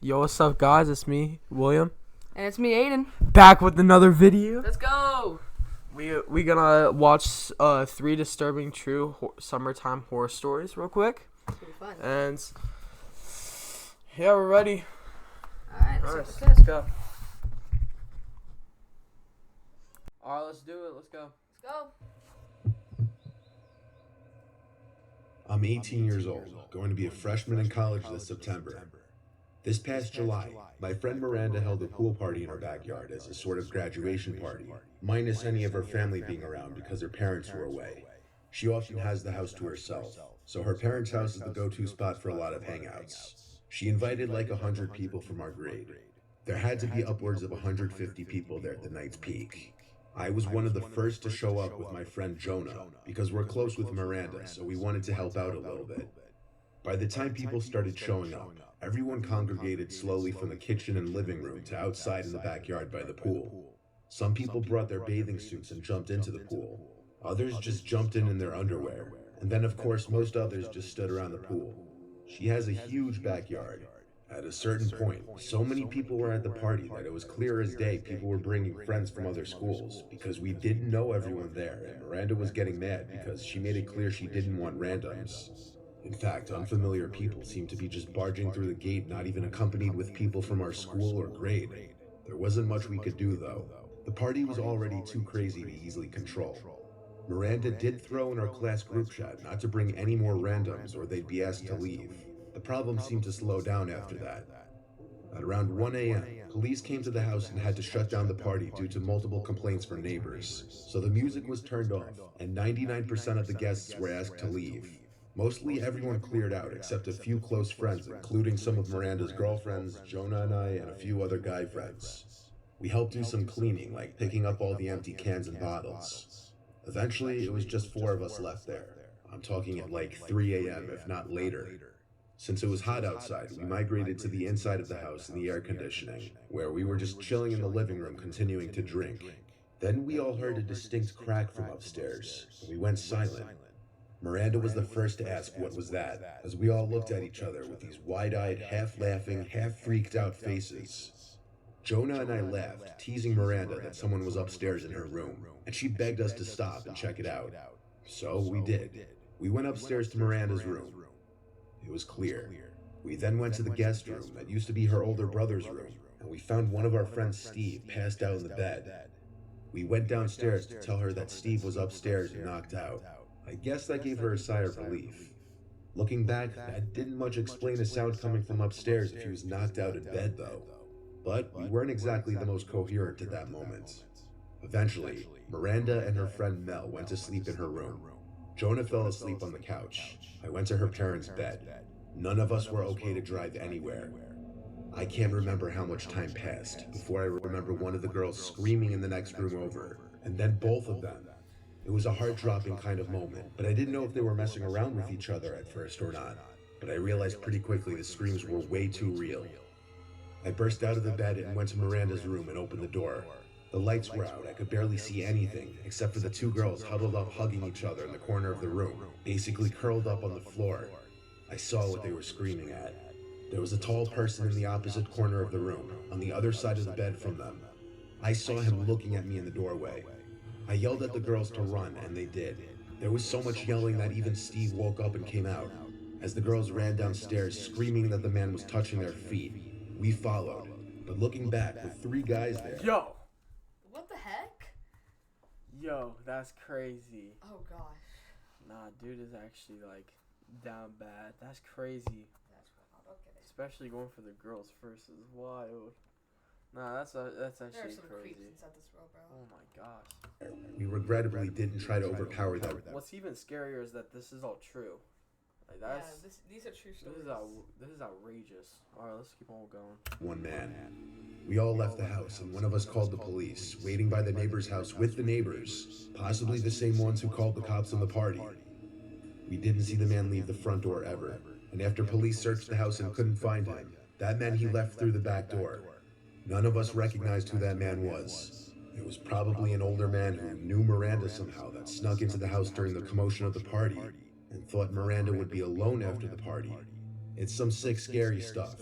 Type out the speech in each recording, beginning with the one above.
Yo, what's up, guys? It's me, William, And it's me, Aiden. back with another video. Let's go! We gonna watch 3 disturbing true summertime horror stories real quick, It's gonna be fun. and yeah, we're ready. Alright, Alright, let's let's go. Alright, let's do it. Let's go. go. I'm 18 years old, going to be a freshman in college this September. This past July, my friend Miranda held a pool party in our backyard as a sort of graduation party, minus any of her family being around because her parents were away. She often has the house to herself, so her parents' house is the go-to spot for a lot of hangouts. She invited like 100 people from our grade. There had to be upwards of 150 people there at the night's peak. I was one of the first to show up with my friend Jonah because we're close with Miranda, so we wanted to help out a little bit. By the time people started showing up, everyone congregated slowly from the kitchen and living room to outside in the backyard by the pool. Some people brought their bathing suits and jumped into the pool. Others just jumped in their underwear. And then of course most others just stood around the pool. She has a huge backyard. At a certain point, so many people were at the party that it was clear as day people were bringing friends from other schools because we didn't know everyone there, and Miranda was getting mad because she made it clear she didn't want randoms. In fact, unfamiliar people seemed to be just barging through the gate, not even accompanied with people from our school or grade. There wasn't much we could do though. The party was already too crazy to easily control. Miranda did throw in our class group chat not to bring any more randoms or they'd be asked to leave. The problem seemed to slow down after that. At around 1 a.m., police came to the house and had to shut down the party due to multiple complaints from neighbors. So the music was turned off, and 99% of the guests were asked to leave. Mostly everyone cleared out except a few close friends, including some of Miranda's girlfriends, Jonah and I, and a few other guy friends. We helped do some cleaning, like picking up all the empty cans and bottles. Eventually, it was just 4 of us left there. I'm talking at like 3 a.m., if not later. Since it was hot outside, we migrated to the inside of the house in the air conditioning, where we were just chilling in the living room continuing to drink. Then we all heard a distinct crack from upstairs, and we went silent. Miranda was the first to ask what was that, as we all looked at each other with these wide-eyed, half-laughing, half-freaked-out faces. Jonah and I laughed, teasing Miranda that someone was upstairs in her room, and she begged us to stop and check it out. So we did. We went upstairs to Miranda's room. It was clear. We then went to the guest room that used to be her older brother's room, and we found one of our friends, Steve, passed out in the bed. We went downstairs to tell her that Steve was upstairs and knocked out. I guess that gave her a sigh of relief. Looking back, that didn't much explain a sound coming from upstairs if he was knocked out in bed, though. But we weren't exactly the most coherent at that moment. Eventually, Miranda and her friend Mel went to sleep in her room. Jonah fell asleep on the couch. I went to her parents' bed. None of us were okay to drive anywhere. I can't remember how much time passed before I remember one of the girls screaming in the next room over, and then both of them. It was a heart-dropping kind of moment, but I didn't know if they were messing around with each other at first or not. But I realized pretty quickly the screams were way too real. I burst out of the bed and went to Miranda's room and opened the door. The lights were out. I could barely see anything, except for the 2 girls huddled up hugging each other in the corner of the room, basically curled up on the floor. I saw what they were screaming at. There was a tall person in the opposite corner of the room, on the other side of the bed from them. I saw him looking at me in the doorway. I yelled at the girls to run, and they did. There was so much yelling that even Steve woke up and came out. As the girls ran downstairs, screaming that the man was touching their feet, we followed. But looking back, with 3 guys there... Yo, What the heck? that's crazy. Oh gosh. Nah, dude is actually like down bad. That's crazy. That's wild. Okay. Especially going for the girls first is wild. Nah, that's actually There are some crazy. creeps inside this world, bro. Oh my gosh. We regrettably didn't try to overpower them. What's even scarier is that this is all true. Like Yeah, that's these are true stories. this is outrageous. All right, let's keep on going. One man. We all left the house, and one of us called the police, waiting by the neighbor's house with the neighbors, possibly the same ones who called the cops on the party. We didn't see the man leave the front door ever, and after police searched the house and couldn't find him, that meant he left through the back door. None of us recognized who that man was. It was probably an older man who knew Miranda somehow that snuck into the house during the commotion of the party and thought Miranda would be alone after the party. It's some sick, scary stuff.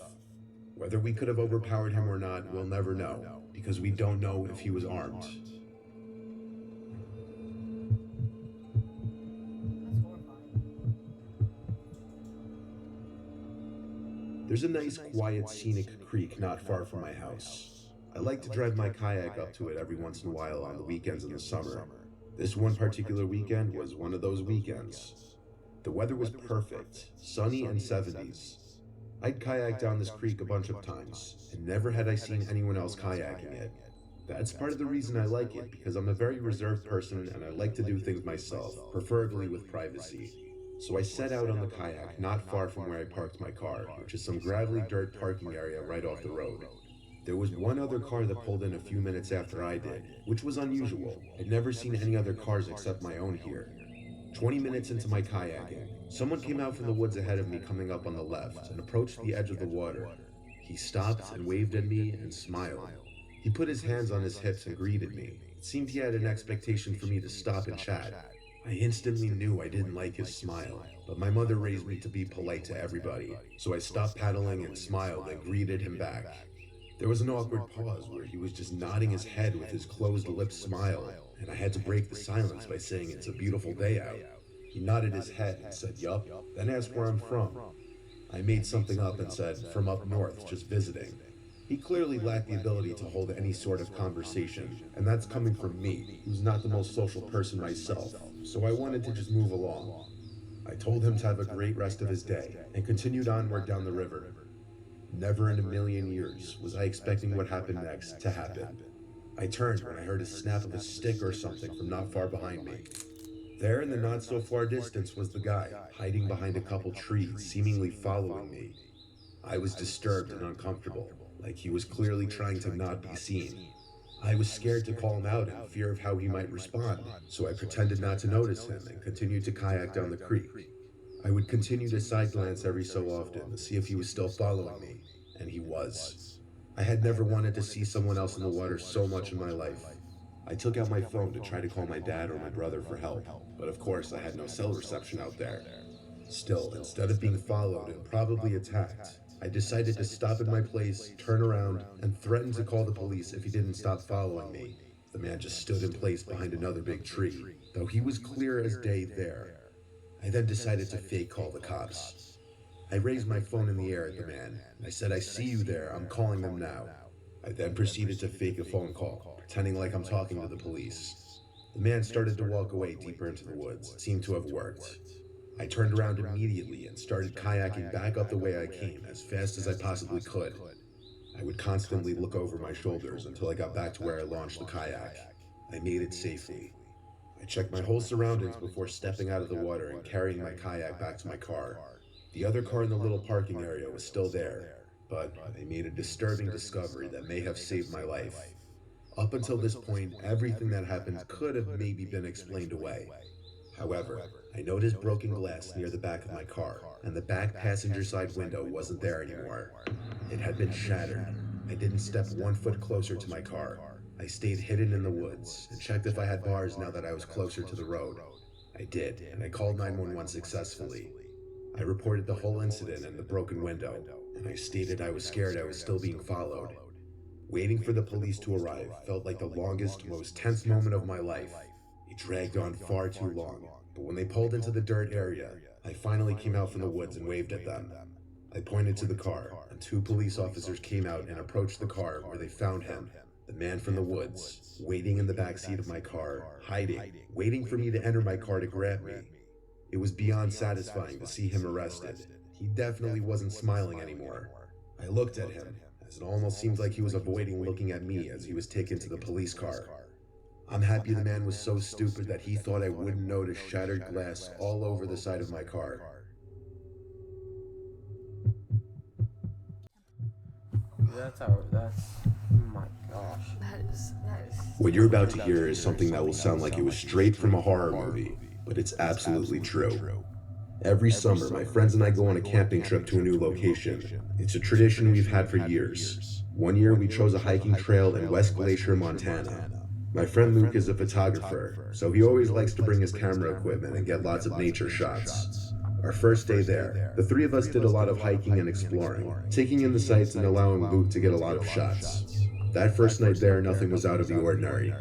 Whether we could have overpowered him or not, we'll never know, because we don't know if he was armed. That's horrifying. There's a nice, quiet, scenic creek not far from my house. I like to drive my kayak up to it every once in a while on the weekends in the summer. This one particular weekend was one of those weekends. The weather was perfect, sunny and 70s. I'd kayaked down this creek a bunch of times, and never had I seen anyone else kayaking it. That's part of the reason I like it, because I'm a very reserved person and I like to do things myself, preferably with privacy. So I set out on the kayak not far from where I parked my car, which is some gravelly dirt parking area right off the road. There was one other car that pulled in a few minutes after I did, which was unusual. I'd never seen any other cars except my own here. 20 minutes into my kayaking, someone came out from the woods ahead of me coming up on the left and approached the edge of the water. He stopped and waved at me and smiled. He put his hands on his hips and greeted me. It seemed he had an expectation for me to stop and chat. I instantly knew I didn't like his smile, but my mother raised me to be polite to everybody, so I stopped paddling and smiled and greeted him back. There was an awkward pause where he was just nodding his head with his closed-lipped smile, and I had to break the silence by saying it's a beautiful day out. He nodded his head and said, "Yup," then asked where I'm from. I made something up and said, "From up north, just visiting." He clearly lacked the ability to hold any sort of conversation, and that's coming from me, who's not the most social person myself, so I wanted to just move along. I told him to have a great rest of his day, and continued onward down the river. Never in a million years was I expecting what happened next to happen. I turned when I heard a snap of a stick or something from not far behind me. There in the not so far distance was the guy, hiding behind a couple trees, seemingly following me. I was disturbed and uncomfortable, like he was clearly trying to not be seen. I was scared to call him out in fear of how he might respond, so I pretended not to notice him and continued to kayak down the creek. I would continue to side glance every so often to see if he was still following me, and he was. I had never wanted to see someone else in the water so much in my life. I took out my phone to try to call my dad or my brother for help, but of course I had no cell reception out there. Still, instead of being followed and probably attacked, I decided to stop at my place, turn around, and threaten to call the police if he didn't stop following me. The man just stood in place behind another big tree, though he was clear as day there. I then decided to fake call the cops. I raised my phone in the air at the man. I said, "I see you there, I'm calling them now." I then proceeded to fake a phone call, pretending like I'm talking to the police. The man started to walk away deeper into the woods. It seemed to have worked. I turned around immediately and started kayaking back up the way I came as fast as I possibly could. I would constantly look over my shoulders until I got back to where I launched the kayak. I made it safely. I checked my whole surroundings before stepping out of the water and carrying my kayak back to my car. The other car in the little parking area was still there, but I made a disturbing discovery that may have saved my life. Up until this point, everything that happened could have maybe been explained away. However, I noticed broken glass near the back of my car, and the back passenger side window wasn't there anymore. It had been shattered. I didn't step 1 foot closer to my car. I stayed hidden in the woods and checked if I had bars now that I was closer to the road. I did, and I called 911 successfully. I reported the whole incident and the broken window, and I stated I was scared I was still being followed. Waiting for the police to arrive felt like the longest, most tense moment of my life. It dragged on far too long, but when they pulled into the dirt area, I finally came out from the woods and waved at them. I pointed to the car, and 2 police officers came out and approached the car where they found him, the man from the woods, waiting in the back seat of my car, hiding, waiting for me to enter my car to grab me. It was beyond satisfying to see him arrested. He definitely wasn't smiling anymore. I looked at him, as it almost seemed like he was avoiding looking at me as he was taken to the police car. I'm happy the man was so stupid that he thought I wouldn't notice shattered glass all over the side of my car. That's oh my gosh. That is. What you're about to hear is something that will sound like it was straight from a horror movie, but it's absolutely true. Every summer, my friends and I go on a camping trip to a new location. It's a tradition we've had for years. One year, we chose a hiking trail in West Glacier, Montana. My friend Luke is a photographer, so he always likes to bring his camera equipment and get lots of nature shots. our first day there. The three of us did a lot of hiking and exploring, taking in the sights and allowing Luke to get a lot of shots. That first night there, nothing was out of the ordinary.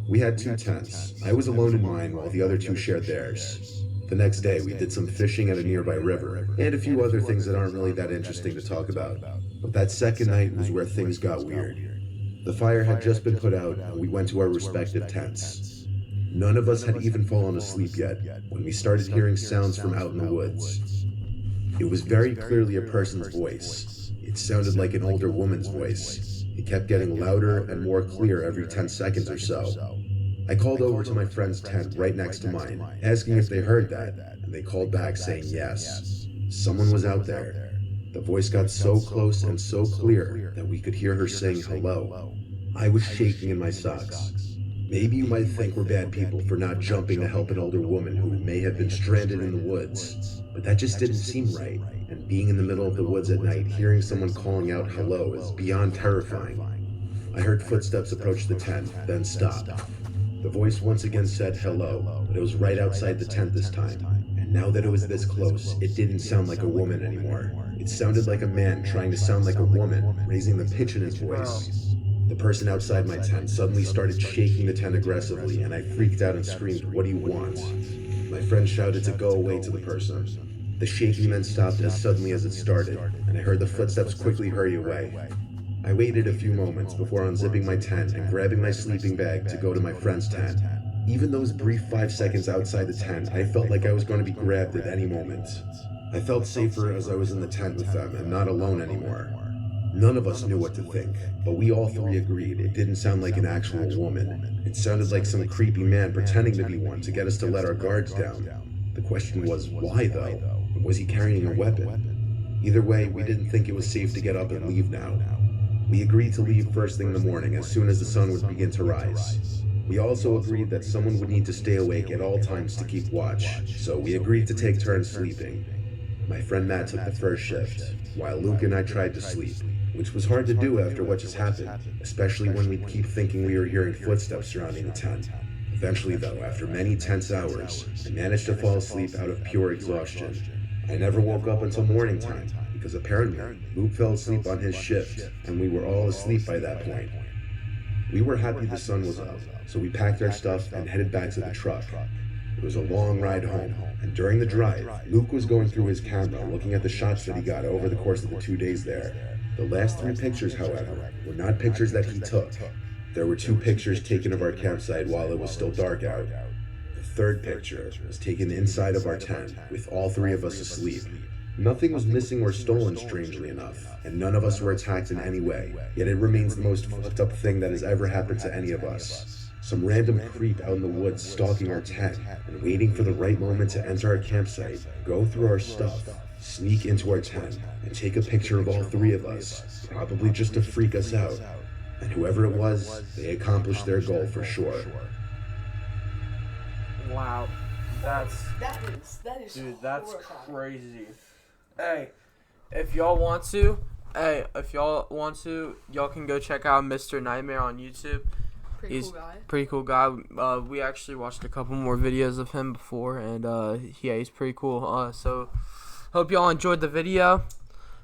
We had 2 tents. I was alone in mine while the other 2 shared theirs. The next day, we did some fishing at a nearby river, and a few other things that aren't really that interesting to talk about. But that second night was where things got weird. The fire had just been put out, and we went to our respective tents. None of us had even fallen asleep yet when we started hearing sounds from out in the woods. It was very clearly a person's voice. It sounded like an older woman's voice. It kept getting louder and more clear every 10 seconds or so. I called over to my friend's tent right next to mine, asking if they heard that, and they called back saying yes. Someone was out there. The voice got so close and so clear that we could hear her saying hello. I was shaking in my socks. Maybe you might think we're bad people for not jumping to help an older woman who may have been stranded in the woods, but that just didn't seem right, and being in the middle of the woods at night hearing someone calling out hello is beyond terrifying. I heard footsteps approach the tent, then stop. The voice once again said hello, but it was right outside the tent this time, and now that it was this close, it didn't sound like a woman anymore. It sounded like a man trying to sound like a woman, raising the pitch in his voice. The person outside my tent suddenly started shaking the tent aggressively, and I freaked out and screamed, "What do you want?" My friend shouted to go away to the person. The shaking then stopped as suddenly as it started, and I heard the footsteps quickly hurry away. I waited a few moments before unzipping my tent and grabbing my sleeping bag to go to my friend's tent. Even those brief 5 seconds outside the tent, I felt like I was going to be grabbed at any moment. I felt safer as I was in the tent with them and not alone anymore. None of us knew what to think, but we all 3 agreed it didn't sound like an actual woman. It sounded like some creepy man pretending to be one to get us to let our guards down. The question was, why though? Was he carrying a weapon? Either way, we didn't think it was safe to get up and leave now. We agreed to leave first thing in the morning as soon as the sun would begin to rise. We also agreed that someone would need to stay awake at all times to keep watch, so we agreed to take turns sleeping. My friend Matt took the first shift, while Luke and I tried to sleep, which was hard to do after what just happened, especially when we'd keep thinking we were hearing footsteps surrounding the tent. Eventually though, after many tense hours, I managed to fall asleep out of pure exhaustion. I never woke up until morning time, because apparently Luke fell asleep on his shift, and we were all asleep by that point. We were happy the sun was up, so we packed our stuff and headed back to the truck. It was a long ride home, and during the drive, Luke was going through his camera looking at the shots that he got over the course of the 2 days there. The last 3 pictures, however, were not pictures that he took. There were 2 pictures taken of our campsite while it was still dark out. The third picture was taken inside of our tent, with all 3 of us asleep. Nothing was missing or stolen, strangely enough, and none of us were attacked in any way, yet it remains the most fucked up thing that has ever happened to any of us. Some random creep out in the woods stalking our tent and waiting for the right moment to enter our campsite, go through our stuff, sneak into our tent, and take a picture of all 3 of us, probably just to freak us out. And whoever it was, they accomplished their goal for sure. Wow. That is Dude, that's horrifying. crazy. Hey, if y'all want to, y'all can go check out Mr. Nightmare on YouTube. Pretty cool guy. Pretty cool guy. We actually watched a couple more videos of him before, and yeah, he's pretty cool. So hope y'all enjoyed the video.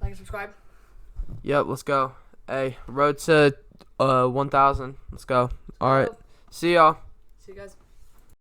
Like and subscribe. Yep, let's go. Hey, road to 1,000. Let's go. All right. See y'all. See you guys.